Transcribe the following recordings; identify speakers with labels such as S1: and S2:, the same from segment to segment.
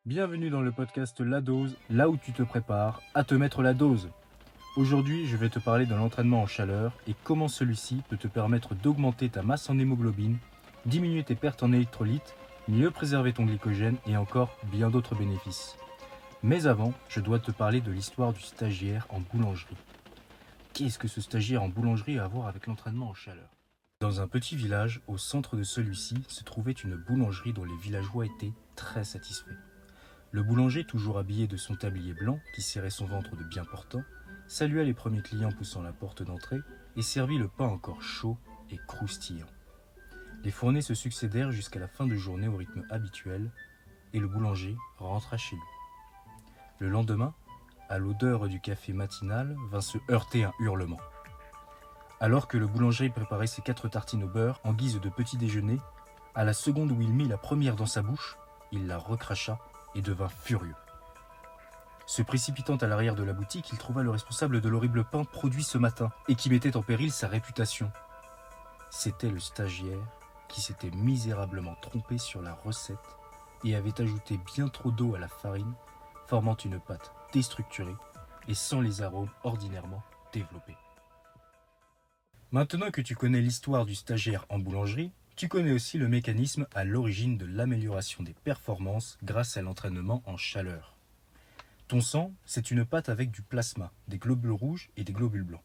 S1: Bienvenue dans le podcast La Dose, là où tu te prépares à te mettre la dose. Aujourd'hui, je vais te parler de l'entraînement en chaleur et comment celui-ci peut te permettre d'augmenter ta masse en hémoglobine, diminuer tes pertes en électrolytes, mieux préserver ton glycogène et encore bien d'autres bénéfices. Mais avant, je dois te parler de l'histoire du stagiaire en boulangerie. Qu'est-ce que ce stagiaire en boulangerie a à voir avec l'entraînement en chaleur ? Dans un petit village, au centre de celui-ci, se trouvait une boulangerie dont les villageois étaient très satisfaits. Le boulanger, toujours habillé de son tablier blanc, qui serrait son ventre de bien portant, salua les premiers clients poussant la porte d'entrée et servit le pain encore chaud et croustillant. Les fournées se succédèrent jusqu'à la fin de journée au rythme habituel et le boulanger rentra chez lui. Le lendemain, à l'odeur du café matinal, vint se heurter un hurlement. Alors que le boulanger préparait ses 4 tartines au beurre en guise de petit déjeuner, à la seconde où il mit la première dans sa bouche, il la recracha et devint furieux. Se précipitant à l'arrière de la boutique, il trouva le responsable de l'horrible pain produit ce matin et qui mettait en péril sa réputation. C'était le stagiaire qui s'était misérablement trompé sur la recette et avait ajouté bien trop d'eau à la farine, formant une pâte déstructurée et sans les arômes ordinairement développés. Maintenant que tu connais l'histoire du stagiaire en boulangerie, tu connais aussi le mécanisme à l'origine de l'amélioration des performances grâce à l'entraînement en chaleur. Ton sang, c'est une pâte avec du plasma, des globules rouges et des globules blancs.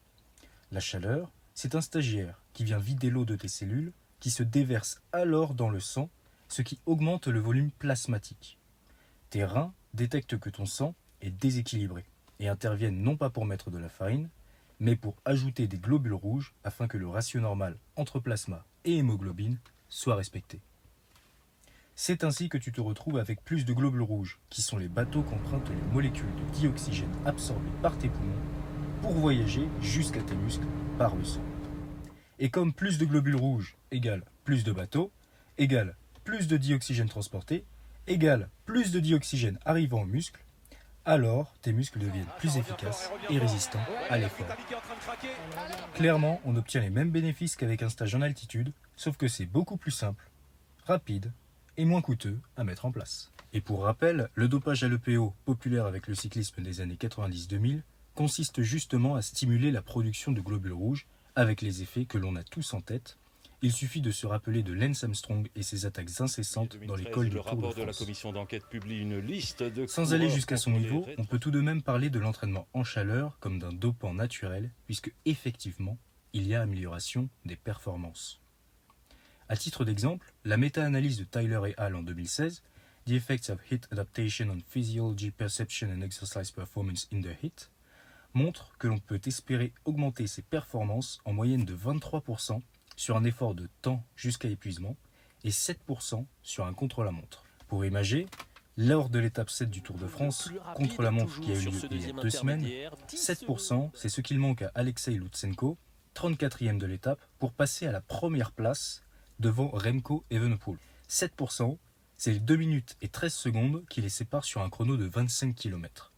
S1: La chaleur, c'est un stagiaire qui vient vider l'eau de tes cellules, qui se déverse alors dans le sang, ce qui augmente le volume plasmatique. Tes reins détectent que ton sang est déséquilibré et interviennent non pas pour mettre de la farine, mais pour ajouter des globules rouges afin que le ratio normal entre plasma et hémoglobine soit respecté. C'est ainsi que tu te retrouves avec plus de globules rouges, qui sont les bateaux qu'empruntent les molécules de dioxygène absorbées par tes poumons pour voyager jusqu'à tes muscles par le sang. Et comme plus de globules rouges égale plus de bateaux, égale plus de dioxygène transporté, égale plus de dioxygène arrivant aux muscles, alors tes muscles deviennent plus efficaces et résistants à l'effort. Clairement, on obtient les mêmes bénéfices qu'avec un stage en altitude, sauf que c'est beaucoup plus simple, rapide et moins coûteux à mettre en place. Et pour rappel, le dopage à l'EPO, populaire avec le cyclisme des années 90-2000, consiste justement à stimuler la production de globules rouges avec les effets que l'on a tous en tête. Il suffit de se rappeler de Lance Armstrong et ses attaques incessantes dans les cols du Tour de France. Sans aller jusqu'à son niveau, on peut tout de même parler de l'entraînement en chaleur comme d'un dopant naturel, puisque effectivement, il y a amélioration des performances. À titre d'exemple, la méta-analyse de Tyler et al. En 2016, The Effects of Heat Adaptation on Physiology, Perception and Exercise Performance in the Heat, montre que l'on peut espérer augmenter ses performances en moyenne de 23% sur un effort de temps jusqu'à épuisement et 7% sur un contre-la-montre. Pour imager, lors de l'étape 7 du Tour de France, contre-la-montre qui a eu lieu il y a 2 semaines, 7% c'est ce qu'il manque à Alexei Lutsenko, 34e de l'étape, pour passer à la première place devant Remco Evenepoel. 7%, c'est les 2 minutes et 13 secondes qui les séparent sur un chrono de 25 km.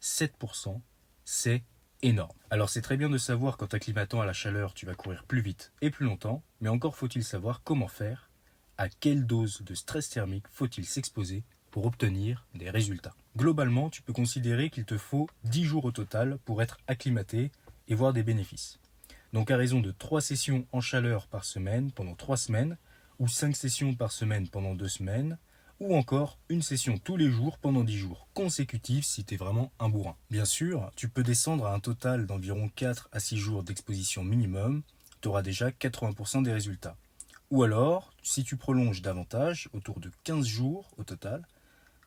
S1: 7%, c'est énorme. Alors c'est très bien de savoir qu'en t'acclimatant à la chaleur, tu vas courir plus vite et plus longtemps, mais encore faut-il savoir comment faire, à quelle dose de stress thermique faut-il s'exposer pour obtenir des résultats. Globalement, tu peux considérer qu'il te faut 10 jours au total pour être acclimaté et voir des bénéfices. Donc à raison de 3 sessions en chaleur par semaine pendant 3 semaines, ou 5 sessions par semaine pendant 2 semaines, ou encore une session tous les jours pendant 10 jours consécutifs si tu es vraiment un bourrin. Bien sûr, tu peux descendre à un total d'environ 4 à 6 jours d'exposition minimum, tu auras déjà 80% des résultats. Ou alors, si tu prolonges davantage, autour de 15 jours au total,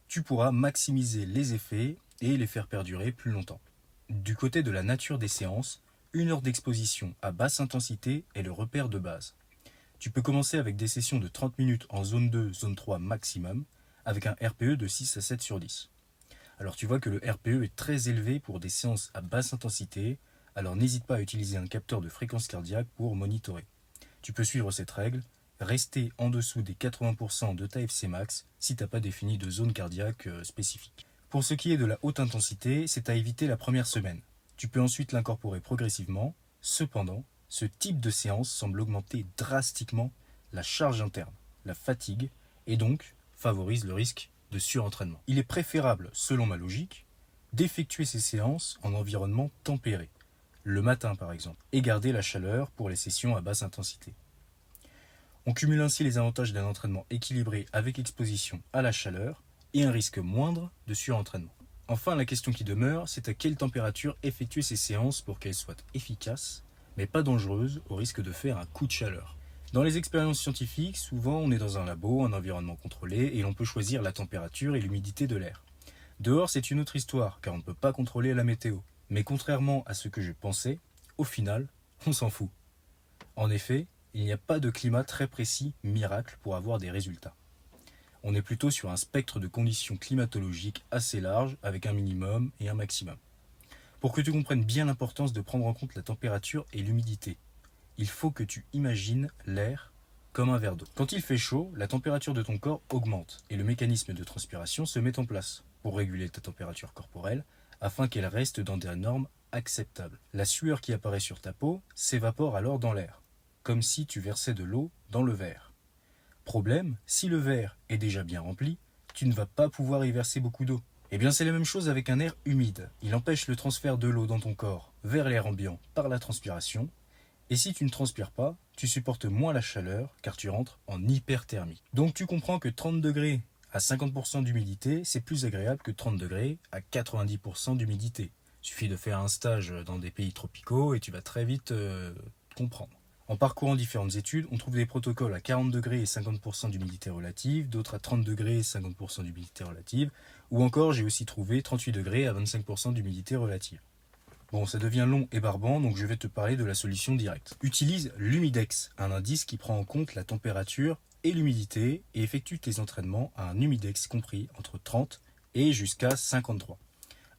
S1: tu pourras maximiser les effets et les faire perdurer plus longtemps. Du côté de la nature des séances, 1 heure d'exposition à basse intensité est le repère de base. Tu peux commencer avec des sessions de 30 minutes en zone 2, zone 3 maximum, avec un RPE de 6 à 7 sur 10. Alors tu vois que le RPE est très élevé pour des séances à basse intensité, alors n'hésite pas à utiliser un capteur de fréquence cardiaque pour monitorer. Tu peux suivre cette règle, rester en dessous des 80% de ta FC max si tu n'as pas défini de zone cardiaque spécifique. Pour ce qui est de la haute intensité, c'est à éviter la première semaine. Tu peux ensuite l'incorporer progressivement, cependant, ce type de séance semble augmenter drastiquement la charge interne, la fatigue, et donc favorise le risque de surentraînement. Il est préférable, selon ma logique, d'effectuer ces séances en environnement tempéré, le matin par exemple, et garder la chaleur pour les sessions à basse intensité. On cumule ainsi les avantages d'un entraînement équilibré avec exposition à la chaleur et un risque moindre de surentraînement. Enfin, la question qui demeure, c'est à quelle température effectuer ces séances pour qu'elles soient efficaces, mais pas dangereuses au risque de faire un coup de chaleur. Dans les expériences scientifiques, souvent on est dans un labo, un environnement contrôlé, et l'on peut choisir la température et l'humidité de l'air. Dehors, c'est une autre histoire, car on ne peut pas contrôler la météo. Mais contrairement à ce que je pensais, au final, on s'en fout. En effet, il n'y a pas de climat très précis, miracle, pour avoir des résultats. On est plutôt sur un spectre de conditions climatologiques assez large, avec un minimum et un maximum. Pour que tu comprennes bien l'importance de prendre en compte la température et l'humidité, il faut que tu imagines l'air comme un verre d'eau. Quand il fait chaud, la température de ton corps augmente et le mécanisme de transpiration se met en place pour réguler ta température corporelle afin qu'elle reste dans des normes acceptables. La sueur qui apparaît sur ta peau s'évapore alors dans l'air, comme si tu versais de l'eau dans le verre. Problème, si le verre est déjà bien rempli, tu ne vas pas pouvoir y verser beaucoup d'eau. Eh bien c'est la même chose avec un air humide. Il empêche le transfert de l'eau dans ton corps vers l'air ambiant par la transpiration. Et si tu ne transpires pas, tu supportes moins la chaleur car tu rentres en hyperthermie. Donc tu comprends que 30 degrés à 50% d'humidité, c'est plus agréable que 30 degrés à 90% d'humidité. Il suffit de faire un stage dans des pays tropicaux et tu vas très vite comprendre. En parcourant différentes études, on trouve des protocoles à 40 degrés et 50% d'humidité relative, d'autres à 30 degrés et 50% d'humidité relative, ou encore j'ai aussi trouvé 38 degrés à 25% d'humidité relative. Bon, ça devient long et barbant, donc je vais te parler de la solution directe. Utilise l'humidex, un indice qui prend en compte la température et l'humidité, et effectue tes entraînements à un humidex compris entre 30 et jusqu'à 53.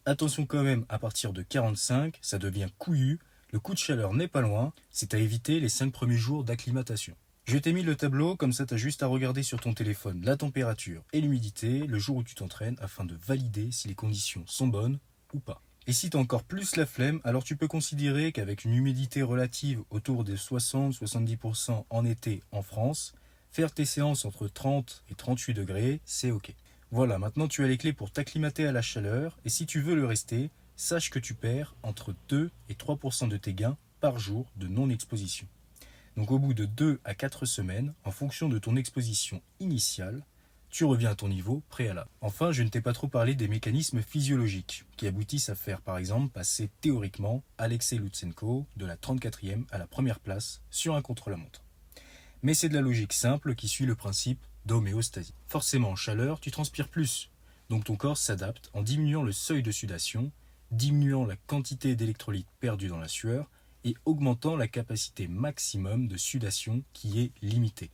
S1: Attention quand même, à partir de 45, ça devient couillu. Le coup de chaleur n'est pas loin, c'est à éviter les 5 premiers jours d'acclimatation. Je t'ai mis le tableau, comme ça t'as juste à regarder sur ton téléphone la température et l'humidité le jour où tu t'entraînes afin de valider si les conditions sont bonnes ou pas. Et si t'as encore plus la flemme, alors tu peux considérer qu'avec une humidité relative autour des 60-70% en été en France, faire tes séances entre 30 et 38 degrés, c'est ok. Voilà, maintenant tu as les clés pour t'acclimater à la chaleur, et si tu veux le rester, sache que tu perds entre 2 et 3% de tes gains par jour de non-exposition. Donc au bout de 2 à 4 semaines, en fonction de ton exposition initiale, tu reviens à ton niveau préalable. Enfin, je ne t'ai pas trop parlé des mécanismes physiologiques qui aboutissent à faire par exemple passer théoriquement Alexei Loutsenko de la 34e à la première place sur un contre-la-montre. Mais c'est de la logique simple qui suit le principe d'homéostasie. Forcément en chaleur, tu transpires plus, donc ton corps s'adapte en diminuant le seuil de sudation, diminuant la quantité d'électrolytes perdus dans la sueur et augmentant la capacité maximum de sudation qui est limitée.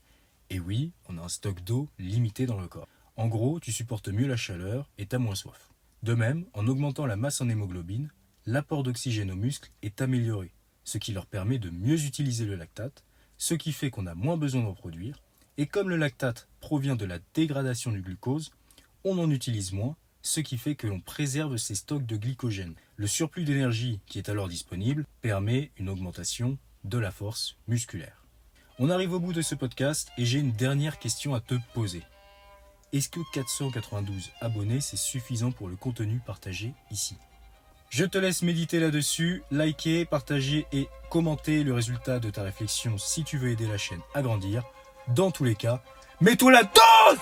S1: Et oui, on a un stock d'eau limité dans le corps. En gros, tu supportes mieux la chaleur et t'as moins soif. De même, en augmentant la masse en hémoglobine, l'apport d'oxygène aux muscles est amélioré, ce qui leur permet de mieux utiliser le lactate, ce qui fait qu'on a moins besoin d'en produire, et comme le lactate provient de la dégradation du glucose, on en utilise moins, ce qui fait que l'on préserve ses stocks de glycogène. Le surplus d'énergie qui est alors disponible permet une augmentation de la force musculaire. On arrive au bout de ce podcast et j'ai une dernière question à te poser. Est-ce que 492 abonnés, c'est suffisant pour le contenu partagé ici ? Je te laisse méditer là-dessus, liker, partager et commenter le résultat de ta réflexion si tu veux aider la chaîne à grandir. Dans tous les cas, mets-toi la dose !